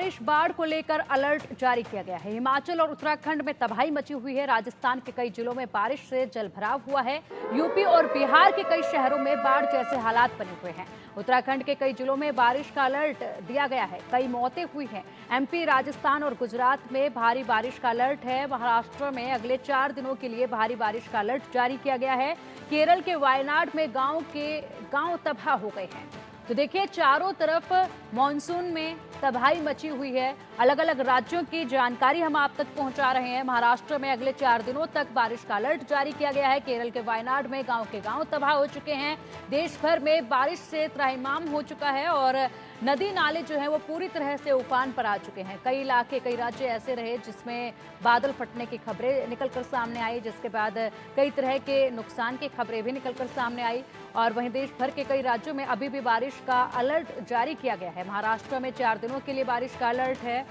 बारिश बाढ़ को लेकर अलर्ट जारी किया गया है। हिमाचल और उत्तराखंड में तबाही मची हुई है। राजस्थान के कई जिलों में बारिश से जलभराव हुआ है। यूपी और बिहार के कई शहरों में बाढ़ जैसे हालात बने हुए हैं। उत्तराखंड के कई जिलों में बारिश का अलर्ट दिया गया है। कई मौतें हुई हैं। एमपी, राजस्थान और गुजरात में भारी बारिश का अलर्ट है। महाराष्ट्र में अगले 4 दिनों के लिए भारी बारिश का अलर्ट जारी किया गया है। केरल के वायनाड में गांव तबाह हो गए हैं। तो देखिए, चारों तरफ मॉनसून में तबाही मची हुई है। अलग अलग राज्यों की जानकारी हम आप तक पहुंचा रहे हैं। महाराष्ट्र में अगले 4 दिनों तक बारिश का अलर्ट जारी किया गया है। केरल के वायनाड में गांव के गांव तबाह हो चुके हैं। देश भर में बारिश से त्राहिमाम हो चुका है और नदी नाले जो हैं वो पूरी तरह से उफान पर आ चुके हैं। कई इलाके, कई राज्य ऐसे रहे जिसमें बादल फटने की खबरें निकलकर सामने आई, जिसके बाद कई तरह के नुकसान की खबरें भी निकलकर सामने आई। और वहीं देश भर के कई राज्यों में अभी भी बारिश का अलर्ट जारी किया गया है। महाराष्ट्र में 4 दिनों के लिए बारिश का अलर्ट है।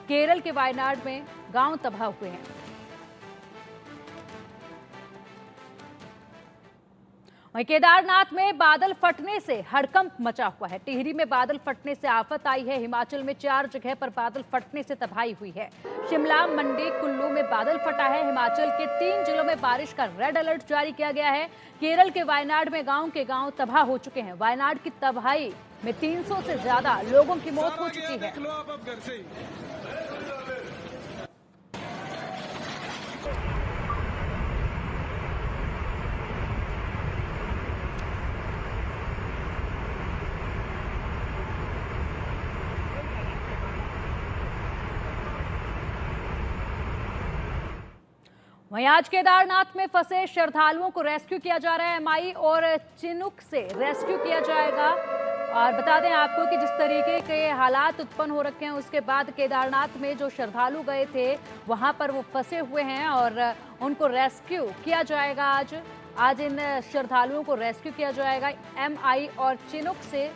केरल के वायनाड में गांव तबाह हुए हैं। वहीं केदारनाथ में बादल फटने से हड़कंप मचा हुआ है। टिहरी में बादल फटने से आफत आई है। हिमाचल में 4 जगह पर बादल फटने से तबाही हुई है। शिमला, मंडी, कुल्लू में बादल फटा है। हिमाचल के 3 जिलों में बारिश का रेड अलर्ट जारी किया गया है। केरल के वायनाड में गांव के गांव तबाह हो चुके हैं। वायनाड की तबाही में 300 से ज्यादा लोगों की मौत हो चुकी है। वहीं आज केदारनाथ में फंसे श्रद्धालुओं को रेस्क्यू किया जा रहा है। एमआई और चिनुक से रेस्क्यू किया जाएगा। और बता दें आपको कि जिस तरीके के हालात उत्पन्न हो रखे हैं, उसके बाद केदारनाथ में जो श्रद्धालु गए थे वहां पर वो फंसे हुए हैं और उनको रेस्क्यू किया जाएगा। आज इन श्रद्धालुओं को रेस्क्यू किया जाएगा। एमआई और चिनुक से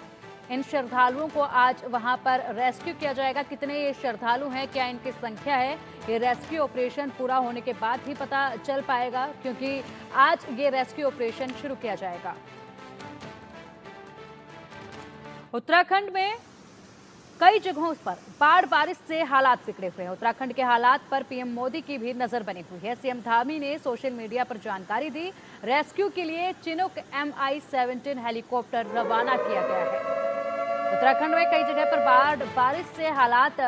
इन श्रद्धालुओं को आज वहां पर रेस्क्यू किया जाएगा। कितने ये श्रद्धालु हैं, क्या इनकी संख्या है, ये रेस्क्यू ऑपरेशन पूरा होने के बाद ही पता चल पाएगा, क्योंकि आज ये रेस्क्यू ऑपरेशन शुरू किया जाएगा। उत्तराखंड में कई जगहों पर बाढ़ बारिश से हालात बिगड़े हुए हैं। उत्तराखंड के हालात पर पीएम मोदी की भी नजर बनी हुई है। सीएम धामी ने सोशल मीडिया पर जानकारी दी। रेस्क्यू के लिए चिनुक MI-17 हेलीकॉप्टर रवाना किया गया है। उत्तराखंड में कई जगह पर बारिश से हालात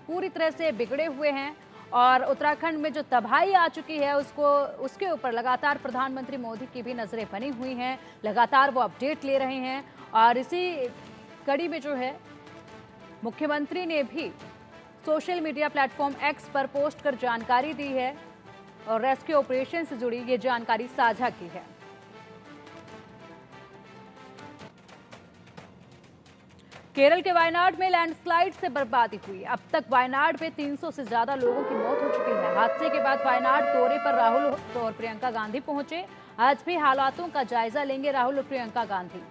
पूरी तरह से बिगड़े हुए हैं और उत्तराखंड में जो तबाही आ चुकी है उसके ऊपर लगातार प्रधानमंत्री मोदी की भी नजरें बनी हुई हैं। लगातार वो अपडेट ले रहे हैं और इसी कड़ी में जो है मुख्यमंत्री ने भी सोशल मीडिया प्लेटफॉर्म X पर पोस्ट कर जानकारी दी है और रेस्क्यू ऑपरेशन से जुड़ी ये जानकारी साझा की है। केरल के वायनाड में लैंडस्लाइड से बर्बादी हुई। अब तक वायनाड में 300 से ज्यादा लोगों की मौत हो चुकी है। हादसे के बाद वायनाड दौरे पर राहुल और प्रियंका गांधी पहुंचे। आज भी हालातों का जायजा लेंगे राहुल और प्रियंका गांधी।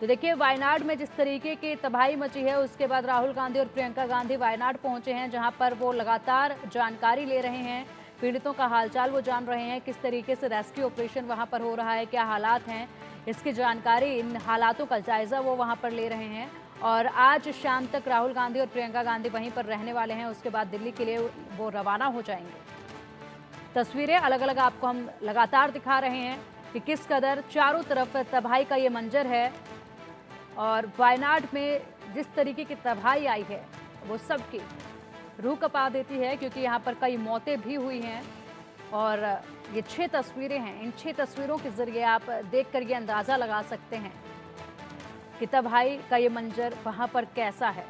तो देखिए, वायनाड में जिस तरीके की तबाही मची है, उसके बाद राहुल गांधी और प्रियंका गांधी वायनाड पहुंचे हैं, जहां पर वो लगातार जानकारी ले रहे हैं। पीड़ितों का हालचाल वो जान रहे हैं, किस तरीके से रेस्क्यू ऑपरेशन वहां पर हो रहा है, क्या हालात हैं, इसकी जानकारी, इन हालातों का जायजा वो वहां पर ले रहे हैं। और आज शाम तक राहुल गांधी और प्रियंका गांधी वहीं पर रहने वाले हैं। उसके बाद दिल्ली के लिए वो रवाना हो जाएंगे। तस्वीरें अलग अलग आपको हम लगातार दिखा रहे हैं कि किस कदर चारों तरफ तबाही का ये मंजर है और वायनाड में जिस तरीके की तबाही आई है वो सबकी रूह कपा देती है, क्योंकि यहाँ पर कई मौतें भी हुई हैं। और ये 6 तस्वीरें हैं। इन 6 तस्वीरों के जरिए आप देखकर ये अंदाज़ा लगा सकते हैं कि तबाही का ये मंजर वहां पर कैसा है।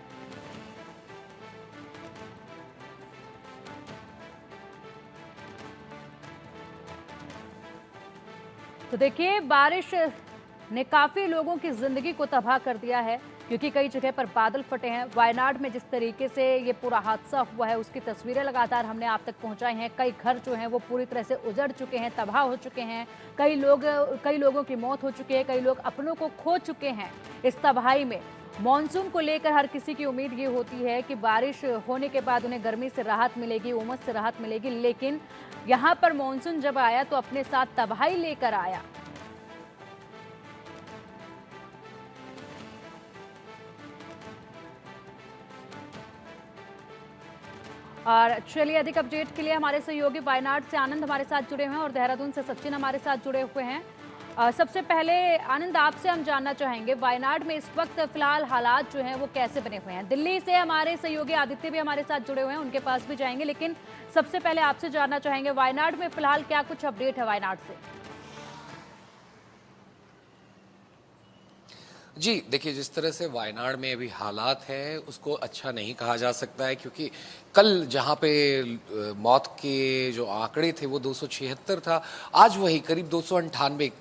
तो देखिए, बारिश ने काफी लोगों की जिंदगी को तबाह कर दिया है, क्योंकि कई जगह पर बादल फटे हैं। वायनाड में जिस तरीके से ये पूरा हादसा हुआ है, उसकी तस्वीरें लगातार हमने आप तक पहुंचाई हैं। कई घर जो हैं वो पूरी तरह से उजड़ चुके हैं, तबाह हो चुके हैं। कई लोगों की मौत हो चुकी है, कई लोग अपनों को खो चुके हैं इस तबाही में। मॉनसून को लेकर हर किसी की उम्मीद ये होती है कि बारिश होने के बाद उन्हें गर्मी से राहत मिलेगी, उमस से राहत मिलेगी, लेकिन यहाँ पर मॉनसून जब आया तो अपने साथ तबाही लेकर आया। और चलिए, अधिक अपडेट के लिए हमारे सहयोगी वायनाड से आनंद हमारे साथ जुड़े हुए हैं और देहरादून से सचिन हमारे साथ जुड़े हुए हैं। सबसे पहले आनंद, आपसे हम जानना चाहेंगे वायनाड में इस वक्त फिलहाल हालात जो हैं वो कैसे बने हुए हैं। दिल्ली से हमारे सहयोगी आदित्य भी हमारे साथ जुड़े हुए हैं, उनके पास भी जाएंगे, लेकिन सबसे पहले आपसे जानना चाहेंगे वायनाड में फिलहाल क्या कुछ अपडेट है वायनाड से। जी देखिए, जिस तरह से वायनाड में अभी हालात हैं उसको अच्छा नहीं कहा जा सकता है, क्योंकि कल जहां पे मौत के जो आंकड़े थे वो 276 था, आज वही करीब 298,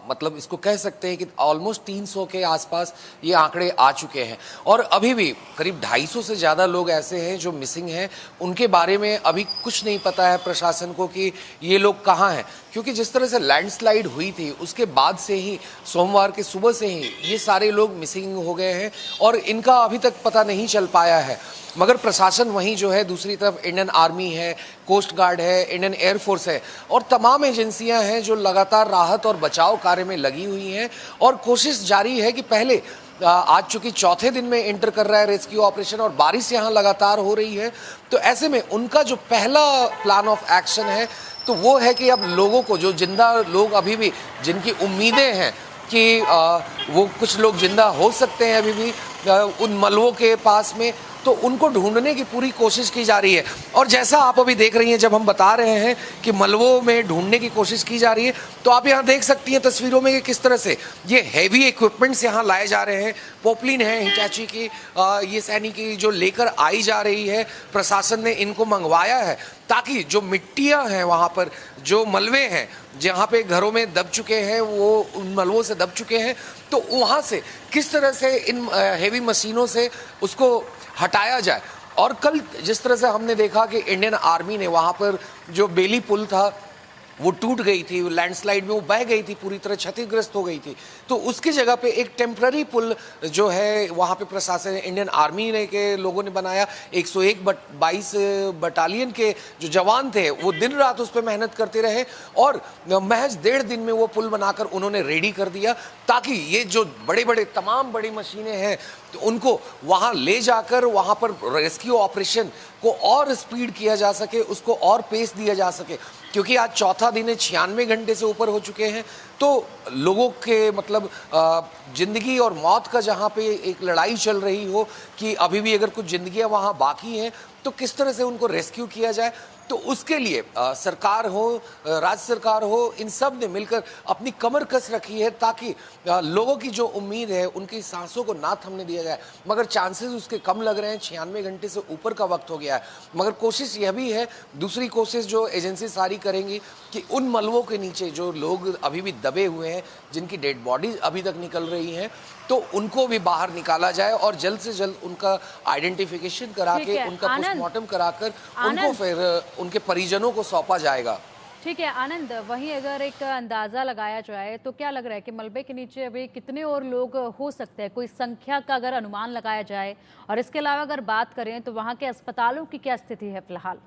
मतलब इसको कह सकते हैं कि ऑलमोस्ट 300 के आसपास ये आंकड़े आ चुके हैं। और अभी भी करीब 250 से ज़्यादा लोग ऐसे हैं जो मिसिंग हैं, उनके बारे में अभी कुछ नहीं पता है प्रशासन को कि ये लोग कहाँ हैं, क्योंकि जिस तरह से लैंडस्लाइड हुई थी उसके बाद से ही सोमवार के सुबह से ही ये सारे लोग मिसिंग हो गए हैं और इनका अभी तक पता नहीं चल पाया है। मगर प्रशासन वहीं जो है, दूसरी तरफ इंडियन आर्मी है, कोस्ट गार्ड है, इंडियन एयरफोर्स है और तमाम एजेंसियां हैं जो लगातार राहत और बचाव कार्य में लगी हुई हैं और कोशिश जारी है कि पहले आज चूंकि चौथे दिन में एंटर कर रहा है रेस्क्यू ऑपरेशन और बारिश यहाँ लगातार हो रही है, तो ऐसे में उनका जो पहला प्लान ऑफ एक्शन है तो वो है कि अब लोगों को, जो जिंदा लोग अभी भी जिनकी उम्मीदें हैं कि वो कुछ लोग जिंदा हो सकते हैं अभी भी उन मलबों के पास में, तो उनको ढूंढने की पूरी कोशिश की जा रही है। और जैसा आप अभी देख रही हैं, जब हम बता रहे हैं कि मलबों में ढूंढने की कोशिश की जा रही है, तो आप यहाँ देख सकती हैं तस्वीरों में कि किस तरह से ये हैवी इक्विपमेंट्स यहाँ लाए जा रहे हैं। पोपलिन है हिटाची की, ये सैनिक की जो लेकर आई जा रही है, प्रशासन ने इनको मंगवाया है ताकि जो मिट्टियाँ हैं वहाँ पर, जो मलबे हैं जहाँ पे घरों में दब चुके हैं, वो उन मलबों से दब चुके हैं, तो वहाँ से किस तरह से इन हैवी मशीनों से उसको हटाया जाए। और कल जिस तरह से हमने देखा कि इंडियन आर्मी ने वहाँ पर जो बेली पुल था वो टूट गई थी, लैंडस्लाइड में वो बह गई थी, पूरी तरह क्षतिग्रस्त हो गई थी, तो उसकी जगह पे एक टेम्पररी पुल जो है वहाँ पे प्रशासन, इंडियन आर्मी ने के लोगों ने बनाया। 122 बटालियन के जो जवान थे वो दिन रात उस पर मेहनत करते रहे और महज 1.5 दिन में वो पुल बनाकर उन्होंने रेडी कर दिया, ताकि ये जो बड़े बड़े तमाम बड़ी मशीनें हैं तो उनको वहाँ ले जाकर वहाँ पर रेस्क्यू ऑपरेशन को और स्पीड किया जा सके, उसको और पेस दिया जा सके। क्योंकि आज चौथा दिन है, 96 घंटे से ऊपर हो चुके हैं, तो लोगों के मतलब जिंदगी और मौत का जहाँ पे एक लड़ाई चल रही हो कि अभी भी अगर कुछ जिंदगियां वहाँ बाकी हैं तो किस तरह से उनको रेस्क्यू किया जाए, तो उसके लिए सरकार हो, राज्य सरकार हो, इन सब ने मिलकर अपनी कमर कस रखी है ताकि लोगों की जो उम्मीद है उनकी सांसों को ना थमने दिया जाए। मगर चांसेस उसके कम लग रहे हैं, 96 घंटे से ऊपर का वक्त हो गया है। मगर कोशिश यह भी है, दूसरी कोशिश जो एजेंसी सारी करेंगी कि उन मलबों के नीचे जो लोग अभी भी दबे हुए हैं, जिनकी डेड बॉडीज अभी तक निकल रही हैं, तो उनको भी बाहर निकाला जाए और जल्द से जल्द उनका आइडेंटिफिकेशन करा के, उनका पोस्टमार्टम कराकर उनको फिर उनके परिजनों को सौंपा जाएगा। ठीक है आनंद, वहीं अगर एक अंदाजा लगाया जाए तो क्या लग रहा है कि मलबे के नीचे अभी कितने और लोग हो सकते हैं, कोई संख्या का अगर अनुमान लगाया जाए? और इसके अलावा अगर बात करें तो वहां के अस्पतालों की क्या स्थिति है फिलहाल?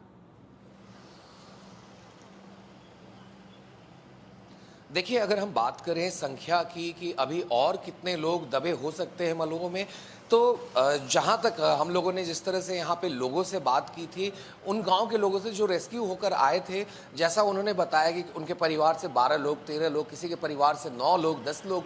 देखिए, अगर हम बात करें संख्या की कि अभी और कितने लोग दबे हो सकते हैं मलबों में, तो जहां तक हम लोगों ने जिस तरह से यहाँ पे लोगों से बात की थी, उन गांव के लोगों से जो रेस्क्यू होकर आए थे, जैसा उन्होंने बताया कि उनके परिवार से 12 लोग, 13 लोग, किसी के परिवार से 9 लोग, 10 लोग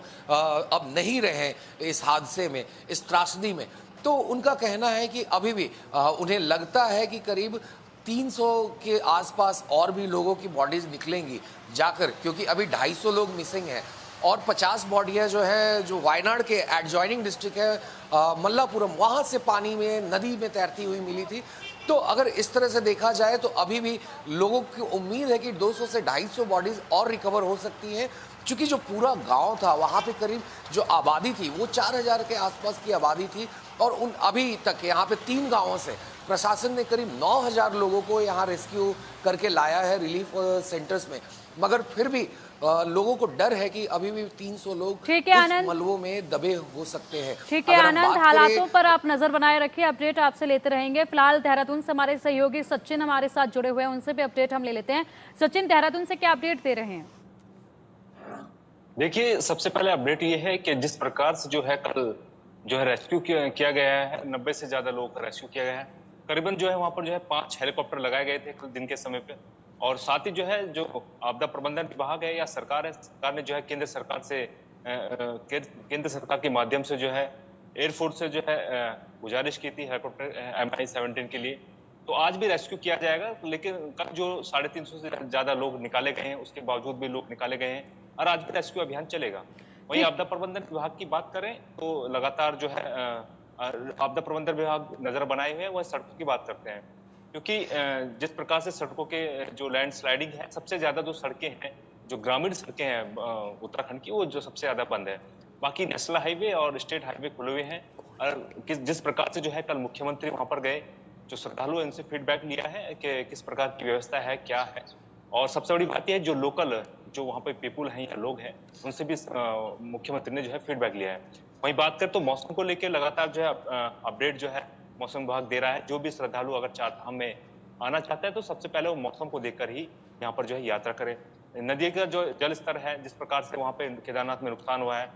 अब नहीं रहे इस हादसे में, इस त्रासदी में। तो उनका कहना है कि अभी भी उन्हें लगता है कि करीब 300 के आसपास और भी लोगों की बॉडीज निकलेंगी जाकर, क्योंकि अभी 250 लोग मिसिंग हैं और 50 बॉडियां जो है, जो वायनाड के एडजॉइनिंग डिस्ट्रिक्ट है मल्लापुरम, वहां से पानी में, नदी में तैरती हुई मिली थी। तो अगर इस तरह से देखा जाए तो अभी भी लोगों की उम्मीद है कि 200 से 250 बॉडीज और रिकवर हो सकती हैं, क्योंकि जो पूरा गांव था वहां पे करीब जो आबादी थी वो 4000 के आसपास की आबादी थी और उन अभी तक यहाँ पे 3 गांवों से प्रशासन ने करीब 9000 लोगों को यहाँ रेस्क्यू करके लाया है रिलीफ सेंटर्स में। मगर फिर भी लोगों को डर है कि अभी भी 300 लोग उस मलबों में दबे हो सकते हैं। ठीक है आनंद, हालातों पर आप नजर बनाए रखिए, अपडेट आपसे लेते रहेंगे। फिलहाल देहरादून से हमारे सहयोगी सचिन हमारे साथ जुड़े हुए हैं, उनसे भी अपडेट हम ले लेते हैं। सचिन, देहरादून से क्या अपडेट दे रहे हैं? देखिए, सबसे पहले अपडेट ये है कि जिस प्रकार से जो है कल जो है रेस्क्यू किया गया है, 90 से ज्यादा लोगों का रेस्क्यू किया गया है, करीबन जो है वहां पर जो है 5 हेलीकॉप्टर लगाए गए थे कल दिन के समय पे। और साथ ही जो है जो आपदा प्रबंधन विभाग है या सरकार है, सरकार ने जो है केंद्र सरकार से केंद्र सरकार के माध्यम से जो है एयरफोर्स से जो है गुजारिश की थी हेलीकॉप्टर MI-17 के लिए। तो आज भी रेस्क्यू किया जाएगा, लेकिन कल जो 350 से ज्यादा लोग निकाले गए हैं, उसके बावजूद भी लोग निकाले गए हैं और आज भी रेस्क्यू अभियान चलेगा। वहीं ठीक। आपदा प्रबंधन विभाग की बात करें तो लगातार जो है आपदा प्रबंधन विभाग नजर बनाए हुए हैं, वह सड़कों की बात करते हैं। क्योंकि जिस प्रकार से सड़कों के जो लैंडस्लाइडिंग है, सबसे ज्यादा जो सड़कें हैं, जो ग्रामीण सड़कें हैं उत्तराखंड की, वो जो सबसे ज्यादा बंद है। बाकी नेशनल हाईवे और स्टेट हाईवे खुले हुए हैं। और जिस प्रकार से जो है कल मुख्यमंत्री वहां पर गए, जो श्रद्धालु हैं, उनसे फीडबैक लिया है कि किस प्रकार की व्यवस्था है, क्या है। और सबसे बड़ी बात यह है, जो लोकल जो वहां पे पीपुल हैं या लोग हैं, उनसे भी मुख्यमंत्री ने जो है फीडबैक लिया है। वहीं बात करें तो मौसम को लेकर लगातार जो है अपडेट जो है मौसम विभाग दे रहा है। जो भी श्रद्धालु अगर चारधाम में आना चाहता है तो सबसे पहले वो मौसम को देखकर ही यहाँ पर जो है यात्रा करे। नदी का जो जल स्तर है, जिस प्रकार से वहां पे केदारनाथ में नुकसान हुआ है,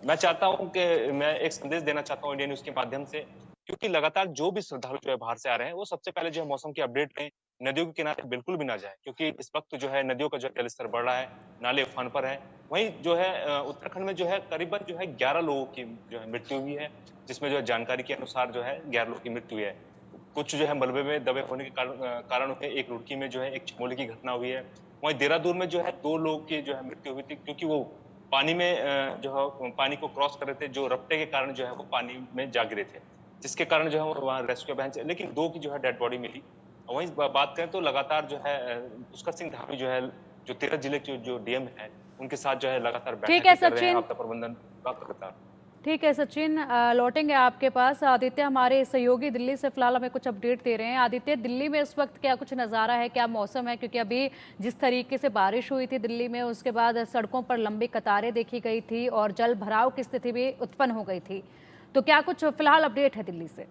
मैं चाहता हूँ कि मैं एक संदेश देना चाहता हूँ इंडिया न्यूज के माध्यम से, क्योंकि लगातार जो भी श्रद्धालु जो है बाहर से आ रहे हैं, वो सबसे पहले जो है मौसम की अपडेट लें। नदियों के किनारे बिल्कुल भी ना जाए, क्योंकि इस वक्त जो है नदियों का जो जल स्तर बढ़ रहा है, नाले उफान पर है। वहीं जो है उत्तराखंड में जो है करीबन जो है 11 लोगों की जो है मृत्यु हुई है, जिसमें जो है जानकारी के अनुसार जो है 11 लोगों की मृत्यु हुई है। कुछ जो है मलबे में दबे होने के कारण एक रुड़की में जो है एक चमोली की घटना हुई है। वहीं देहरादून में जो है 2 लोगों की जो है मृत्यु हुई थी, क्योंकि वो पानी में जो है पानी को क्रॉस कर रहे थे, जो रपटे के कारण जो है वो पानी में जा गिरे थे, जिसके कारण जो है वहाँ रेस्क्यू अभियान लेकिन 2 की जो है डेड बॉडी मिली। वहीं बात करें तो लगातार जो है पुष्कर सिंह धामी जो है, जो 13 जिले के जो डीएम है, उनके साथ जो है लगातार ठीक है बैठक कर रहे हैं सचिन। आपदा प्रबंधन लगातार। ठीक है सचिन, लौटेंगे आपके पास। आदित्य हमारे सहयोगी दिल्ली से फिलहाल हमें कुछ अपडेट दे रहे हैं। आदित्य, दिल्ली में इस वक्त क्या कुछ नज़ारा है, क्या मौसम है? क्योंकि अभी जिस तरीके से बारिश हुई थी दिल्ली में, उसके बाद सड़कों पर लंबी कतारें देखी गई थी और जल भराव की स्थिति भी उत्पन्न हो गई थी। तो क्या कुछ फिलहाल अपडेट है दिल्ली से?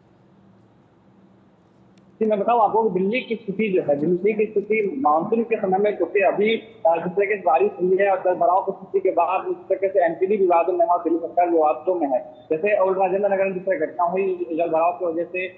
जी, मैं बताऊँ आपको दिल्ली की स्थिति जो है, दिल्ली की स्थिति मानसून के समय में, क्योंकि अभी जिस तरीके से बारिश हुई है और जल भराव की स्थिति के बाद जिस तरीके से एनपीडी विवादों में है और दिल्ली सरकार विवादों में है। जैसे ओल्ड राजेंद्र नगर में जिस तरह घटना हुई जल भराव की वजह से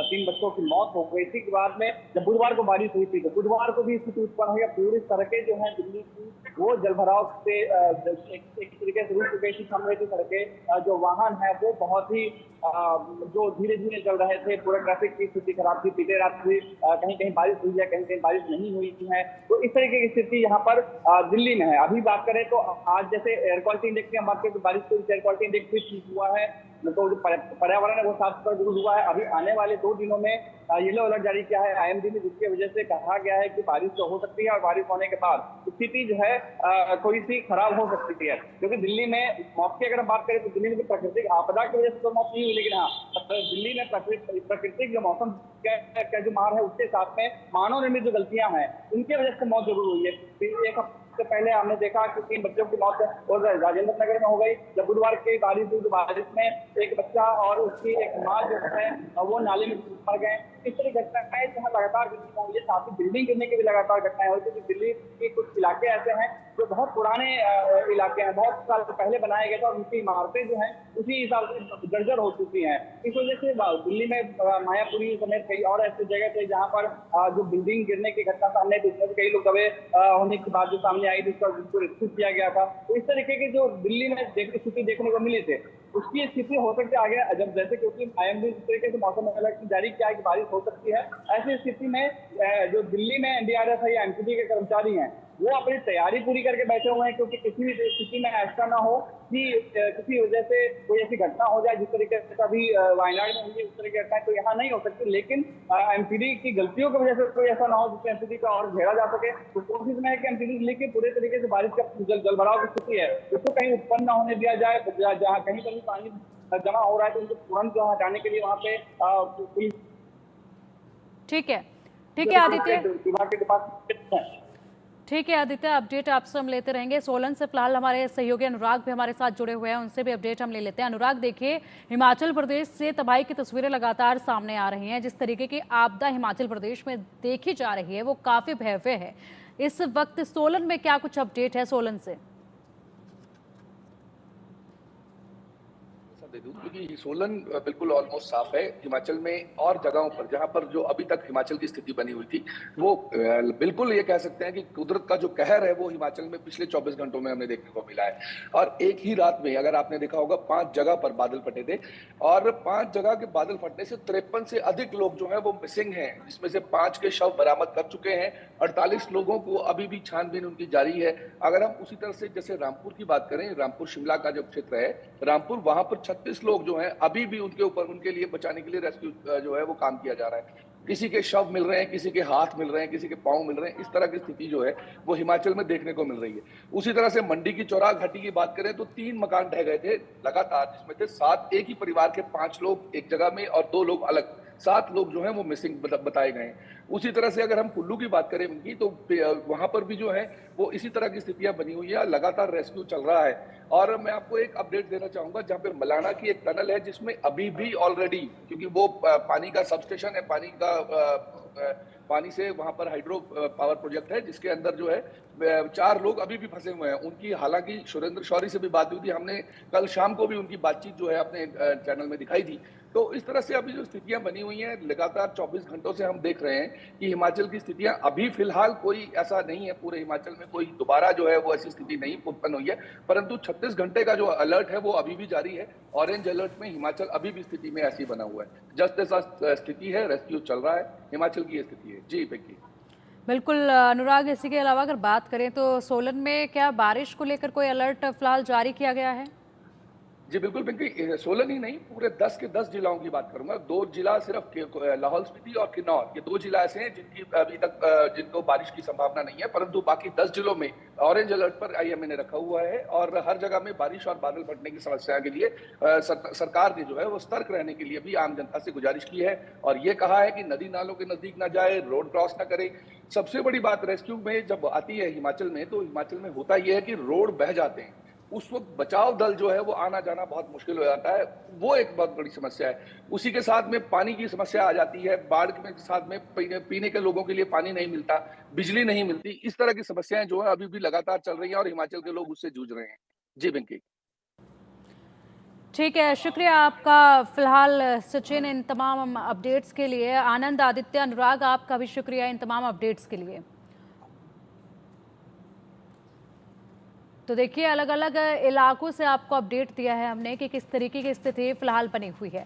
3 बच्चों की मौत हो गई थी। के बाद में जब बुधवार को बारिश हुई थी तो बुधवार को भी स्थिति उत्पन्न हुई। पूरी सड़कें जो है दिल्ली की वो जल भराव से एक तरीके से रुक चुकी थी, थम रही थी सड़कें। जो वाहन है वो बहुत ही जो धीरे धीरे चल रहे थे। पूरा ट्रैफिक की स्थिति खराब थी। बीते रात भी कहीं कहीं बारिश हुई है, कहीं कहीं बारिश नहीं हुई है। तो इस तरीके की स्थिति यहाँ पर दिल्ली में है। अभी बात करें तो आज जैसे एयर क्वालिटी इंडेक्स की हम बात करें तो बारिश को एयर क्वालिटी इंडेक्स भी ठीक हुआ है, तो जो पर्यावरण है वो साफ सुथरा जरूर हुआ है। अभी आने वाले 2 दिनों में येलो अलर्ट जारी किया है आईएमडी ने, जिसकी वजह से कहा गया है कि बारिश तो हो सकती है और बारिश होने के बाद स्थिति जो है थोड़ी सी खराब हो सकती है। क्योंकि दिल्ली में मौत की अगर हम बात करें तो दिल्ली में प्राकृतिक आपदा की वजह से तो मौत नहीं हुई, लेकिन हाँ दिल्ली में प्राकृतिक जो मौसम का जो मार है उसके साथ में मानव निर्मित जो गलतियां हैं उनकी वजह से मौत जरूर हुई है। एक हफ्ते पहले हमने देखा कि 3 बच्चों की मौत और राजेंद्र नगर में हो गई। जब बुधवार की बारिश हुई तो बारिश में एक बच्चा और उसकी एक माँ जो है वो नाले में मर गए। इस तरह घटनाएं जहाँ लगातार हुई है, साथ ही बिल्डिंग गिरने की भी लगातार घटनाएं हुई, क्योंकि दिल्ली के कुछ इलाके ऐसे हैं जो बहुत पुराने इलाके हैं, बहुत साल पहले बनाए गए थे और उनकी इमारतें जो हैं उसी हिसाब से जर्जर हो चुकी हैं। इस वजह से दिल्ली में मायापुरी समेत कई और ऐसी जगह थे जहाँ पर जो बिल्डिंग गिरने की घटना सामने आई, उसमें कई लोग दबे होने की बात जो सामने आई थी, जिसको रेस्क्यू किया गया था। तो इस तरीके की जो दिल्ली में स्थिति देखने को मिली थी, उसकी स्थिति हो सकती है आगे जब जैसे, क्योंकि आईएमडी जिस तरीके से मौसम अलर्ट जारी किया है कि बारिश हो सकती है, ऐसी स्थिति में जो दिल्ली में एनडीआरएफ है या एमपीडी के कर्मचारी हैं वो अपनी तैयारी पूरी करके बैठे हुए हैं, क्योंकि किसी भी स्थिति में ऐसा ना हो कि किसी वजह से कोई ऐसी घटना हो जाए जिस तरीके से कभी वायनाड में हुई, उस तरह की घटनाएं तो यहाँ नहीं हो सकती। लेकिन एमपीडी की गलतियों की वजह से कोई ऐसा ना हो जिससे एमपीडी का और घेरा जा सके। तो कोशिश में है कि एमपीडी दिल्ली के पूरे तरीके से बारिश का जल भराव की स्थिति है उसको कहीं उत्पन्न न होने दिया जाए। जहाँ कहीं पर भी पानी जमा हो रहा है तो उनको तुरंत जो हटाने के लिए वहाँ पे पुलिस। ठीक है आदित्य। विभाग के पास ठीक है आदित्य, अपडेट आपसे हम लेते रहेंगे। सोलन से फिलहाल हमारे सहयोगी अनुराग भी हमारे साथ जुड़े हुए हैं, उनसे भी अपडेट हम ले लेते हैं। अनुराग, देखिए हिमाचल प्रदेश से तबाही की तस्वीरें लगातार सामने आ रही हैं। जिस तरीके की आपदा हिमाचल प्रदेश में देखी जा रही है वो काफी भयावह है। इस वक्त सोलन में क्या कुछ अपडेट है सोलन से? दे दूं, क्योंकि सोलन बिल्कुल ऑलमोस्ट साफ है। हिमाचल में और जगहों पर जहां पर जो अभी तक हिमाचल की स्थिति बनी हुई थी, वो बिल्कुल ये कह सकते हैं कि कुदरत का जो कहर है वो हिमाचल में पिछले 24 घंटों में हमें देखने को मिला है। और एक ही रात में अगर आपने देखा होगा 5 जगह पर बादल फटे थे, और 5 जगह के बादल फटने से 53 से अधिक लोग जो है वो मिसिंग हैं, जिसमें से 5 के शव बरामद कर चुके हैं। 48 लोगों को अभी भी छानबीन उनकी जारी है। अगर हम उसी तरह से जैसे रामपुर की बात करें, रामपुर शिमला का जो क्षेत्र है रामपुर, वहां पर 36 लोग जो हैं अभी भी उनके लिए बचाने के लिए रेस्क्यू जो है वो काम किया जा रहा है। किसी के शव मिल रहे हैं, किसी के हाथ मिल रहे हैं, किसी के पांव मिल रहे हैं। इस तरह की स्थिति जो है वो हिमाचल में देखने को मिल रही है। उसी तरह से मंडी की चौराह घाटी की बात करें तो 3 मकान ढह गए थे लगातार, जिसमें थे 7 एक ही परिवार के 5 लोग एक जगह में और 2 लोग अलग, 7 लोग जो हैं वो मिसिंग बताए गए हैं। उसी तरह से अगर हम कुल्लू की बात करें उनकी, तो वहां पर भी जो है वो इसी तरह की स्थितियां बनी हुई है, लगातार रेस्क्यू चल रहा है। और मैं आपको एक अपडेट देना चाहूंगा, जहां पे मलाना की एक टनल है जिसमें अभी भी ऑलरेडी, क्योंकि वो पानी का सबस्टेशन है, पानी से वहां पर हाइड्रो पावर प्रोजेक्ट है, जिसके अंदर जो है 4 लोग अभी भी फंसे हुए हैं। उनकी हालांकि सुरेंद्र शौरी से भी बात हुई थी, हमने कल शाम को भी उनकी बातचीत जो है अपने चैनल में दिखाई थी। तो इस तरह से अभी जो स्थितियां बनी हुई हैं, लगातार 24 घंटों से हम देख रहे हैं कि हिमाचल की स्थितियां अभी फिलहाल कोई ऐसा नहीं है, पूरे हिमाचल में कोई दोबारा जो है वो ऐसी स्थिति नहीं उत्पन्न हुई है, परंतु 36 घंटे का जो अलर्ट है वो अभी भी जारी है। ऑरेंज अलर्ट में हिमाचल अभी भी स्थिति में ऐसी बना हुआ है। जस्ट ऐसा स्थिति है, रेस्क्यू चल रहा है, हिमाचल की ये स्थिति है। जी पिंकी। बिल्कुल अनुराग, इसी के अलावा अगर बात करें तो सोलन में क्या बारिश को लेकर कोई अलर्ट फिलहाल जारी किया गया है? जी बिल्कुल पिंकी, सोलन ही नहीं, पूरे 10 के 10 जिलाओं की बात करूंगा। 2 जिला सिर्फ लाहौल स्पीति और किन्नौर, ये 2 जिला ऐसे हैं जिनकी अभी तक जिनको बारिश की संभावना नहीं है, परंतु बाकी 10 जिलों में ऑरेंज अलर्ट पर आईएमए ने रखा हुआ है। और हर जगह में बारिश और बादल फटने की समस्या के लिए सरकार ने जो है वो सतर्क रहने के लिए भी आम जनता से गुजारिश की है, और ये कहा है कि नदी नालों के नजदीक ना जाए, रोड क्रॉस ना करे। सबसे बड़ी बात रेस्क्यू में जब आती है हिमाचल में, तो हिमाचल में होता यह है कि रोड बह जाते हैं, उस वक्त बचाव दल जो है वो आना जाना बहुत मुश्किल हो जाता है। वो एक बहुत बड़ी समस्या है। उसी के साथ में पानी की समस्या आ जाती है, बाढ़ के साथ में पीने के लोगों के लिए पानी नहीं मिलता, बिजली नहीं मिलती। इस तरह की समस्याएं जो है अभी भी लगातार चल रही हैं और हिमाचल के लोग उससे जूझ रहे हैं। जी बिंकी। ठीक है, शुक्रिया आपका फिलहाल सचिन इन तमाम अपडेट्स के लिए। आनंद, आदित्य, अनुराग, आपका भी शुक्रिया इन तमाम अपडेट्स के लिए। तो देखिए, अलग अलग इलाकों से आपको अपडेट दिया है हमने कि किस तरीके की स्थिति फिलहाल बनी हुई है।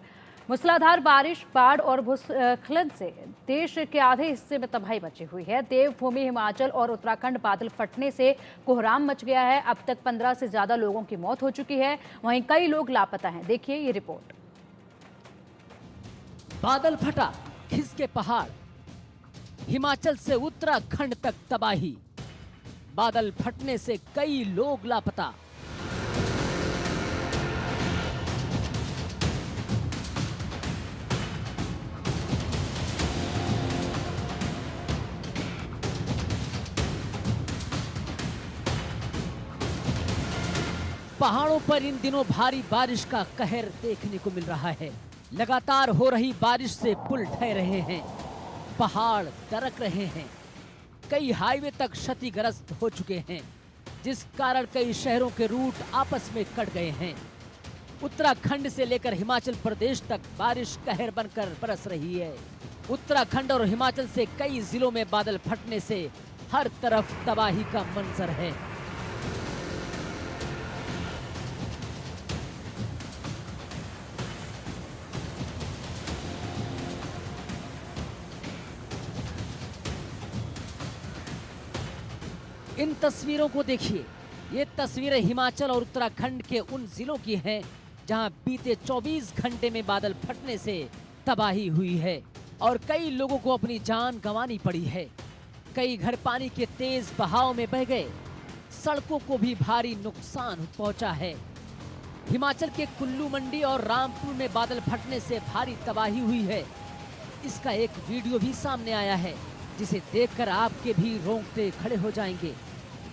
मूसलाधार बारिश, बाढ़ और भूस्खलन से देश के आधे हिस्से में तबाही मची हुई है। देवभूमि हिमाचल और उत्तराखंड बादल फटने से कोहराम मच गया है। अब तक 15 से ज्यादा लोगों की मौत हो चुकी है, वहीं कई लोग लापता हैं। देखिए ये रिपोर्ट। बादल फटा, खिसके पहाड़, हिमाचल से उत्तराखंड तक तबाही। बादल फटने से कई लोग लापता। पहाड़ों पर इन दिनों भारी बारिश का कहर देखने को मिल रहा है। लगातार हो रही बारिश से पुल ढह रहे हैं, पहाड़ दरक रहे हैं, कई हाईवे तक क्षतिग्रस्त हो चुके हैं, जिस कारण कई शहरों के रूट आपस में कट गए हैं। उत्तराखंड से लेकर हिमाचल प्रदेश तक बारिश कहर बनकर बरस रही है। उत्तराखंड और हिमाचल से कई जिलों में बादल फटने से हर तरफ तबाही का मंजर है। इन तस्वीरों को देखिए। ये तस्वीरें हिमाचल और उत्तराखंड के उन जिलों की हैं जहां बीते 24 घंटे में बादल फटने से तबाही हुई है और कई लोगों को अपनी जान गंवानी पड़ी है। कई घर पानी के तेज बहाव में बह गए, सड़कों को भी भारी नुकसान पहुंचा है। हिमाचल के कुल्लू, मंडी और रामपुर में बादल फटने से भारी तबाही हुई है। इसका एक वीडियो भी सामने आया है जिसे देखकर आपके भी रोंगटे खड़े हो जाएंगे।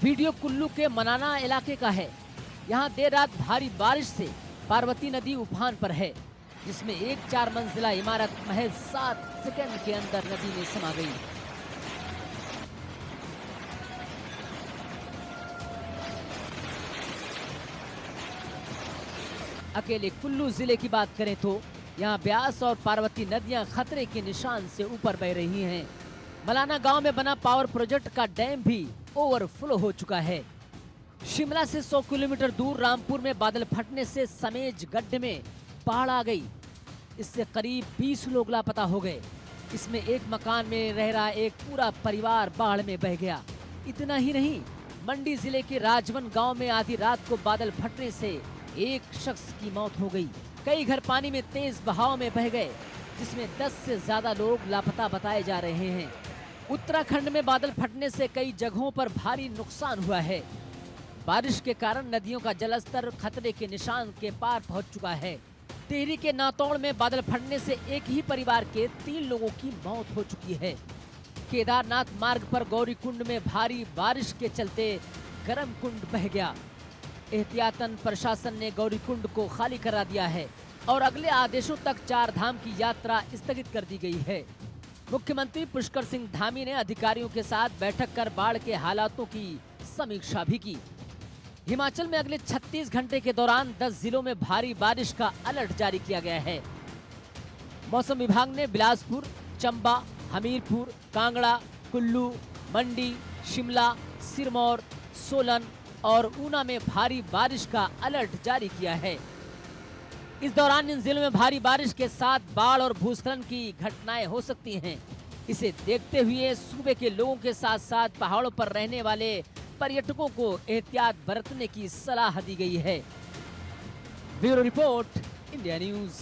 वीडियो कुल्लू के मनाना इलाके का है। यहाँ देर रात भारी बारिश से पार्वती नदी उफान पर है, जिसमें एक 4 मंजिला इमारत महज 7 सेकंड के अंदर नदी में समा गई। अकेले कुल्लू जिले की बात करें तो यहाँ ब्यास और पार्वती नदियां खतरे के निशान से ऊपर बह रही हैं। मलाना गांव में बना पावर प्रोजेक्ट का डैम भी ओवरफ्लो हो चुका है। शिमला से 100 किलोमीटर दूर रामपुर में बादल फटने से समेज गड्ढे में बाढ़ आ गई। इससे करीब 20 लोग लापता हो गए। इसमें एक मकान में रह रहा एक पूरा परिवार बाढ़ में बह गया। इतना ही नहीं, मंडी जिले के राजवन गांव में आधी रात को बादल फटने से एक शख्स की मौत हो गई। कई घर पानी में तेज बहाव में बह गए, जिसमें 10 से ज्यादा लोग लापता बताए जा रहे हैं। उत्तराखंड में बादल फटने से कई जगहों पर भारी नुकसान हुआ है। बारिश के कारण नदियों का जलस्तर खतरे के निशान के पार पहुंच चुका है। टिहरी के नातौड़ में बादल फटने से एक ही परिवार के 3 लोगों की मौत हो चुकी है। केदारनाथ मार्ग पर गौरीकुंड में भारी बारिश के चलते गर्म कुंड बह गया। एहतियातन प्रशासन ने गौरीकुंड को खाली करा दिया है और अगले आदेशों तक 4 धाम की यात्रा स्थगित कर दी गई है। मुख्यमंत्री पुष्कर सिंह धामी ने अधिकारियों के साथ बैठक कर बाढ़ के हालातों की समीक्षा भी की। हिमाचल में अगले 36 घंटे के दौरान 10 जिलों में भारी बारिश का अलर्ट जारी किया गया है। मौसम विभाग ने बिलासपुर, चंबा, हमीरपुर, कांगड़ा, कुल्लू, मंडी, शिमला, सिरमौर, सोलन और ऊना में भारी बारिश का अलर्ट जारी किया है। इस दौरान इन जिलों में भारी बारिश के साथ बाढ़ और भूस्खलन की घटनाएं हो सकती हैं। इसे देखते हुए सूबे के लोगों के साथ साथ पहाड़ों पर रहने वाले पर्यटकों को एहतियात बरतने की सलाह दी गई है। Bureau report, India news.